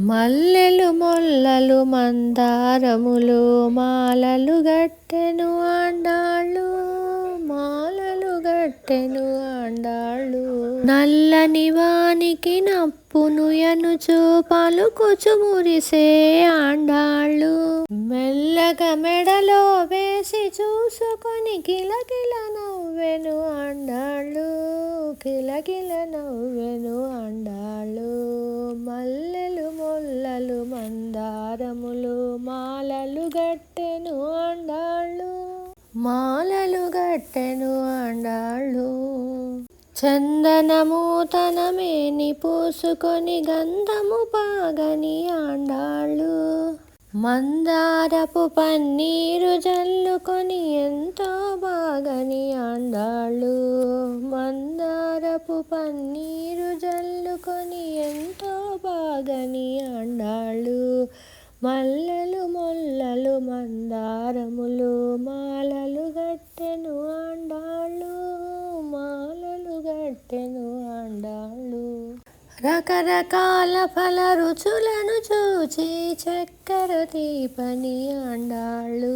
మల్లెలు మొల్లలు మందారములు మాలలు గట్టెను ఆండాళ్ళు, మాలలు గట్టెను ఆండాళ్ళు. నల్లని వానికి నప్పును ఎనుచు పలుకుచు మురిసే ఆండాళ్ళు. మెల్లగా మెడలో వేసి చూసుకొని కిలకిల నవ్వెను ఆండాళ్ళు, కిలకిల నవ్వెను ఆండాళ్ళు. మల్లెలు మొల్లలు మందారములు మాలలు గట్టెను ఆండాళ్ళు, మాలలు గట్టెను ఆండాళ్ళు. చందనము తన మేని పూసుకొని గంధము పాగని ఆండాళ్ళు, మందారపు పన్నీరు జల్లుకొని ఎంతో బాగని ఆండాళ్ళు, మందారపు పన్నీరు జల్లుకొని ఎంతో బాగని ఆండాళ్ళు. మల్లెలు మొల్లలు మందారములు మాలలు గట్టెను ఆండాళ్ళు, మాలలు గట్టెను ఆండాళ్ళు. రకరకాల ఫల రుచులను చూచి చక్కెర తీపని ఆండాళ్ళు,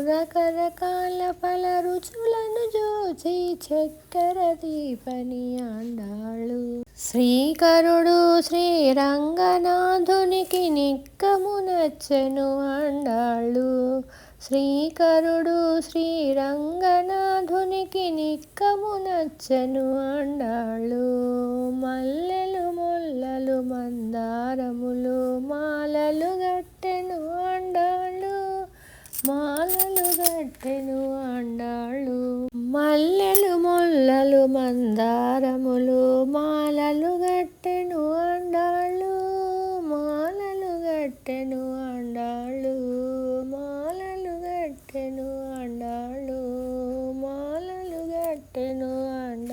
రకరకాల ఫల రుచులను చూచి చక్కెర తీపని ఆండాళ్ళు. శ్రీకరుడు శ్రీరంగనాథునికి నిక్కము నచ్చెను ఆండాళ్ళు, శ్రీకరుడు శ్రీరంగనాథునికి నిక్కము నచ్చెను ఆండాళ్ళు. మల్లెలు మొల్లలు మందారములు మాలలు గట్టెను ఆండాళ్ళు, మాలలు గట్టెను ఆండాళ్ళు. మల్లెలు మొల్లలు మందారములు మాలలు గట్టెను ఆండాళ్ళు, మాలలు గట్టెను ఆండాళ్ళు, మాలలు గట్టెను ఆండాళ్ళు, మాలలు గట్టెను ఆండాళ్ళు.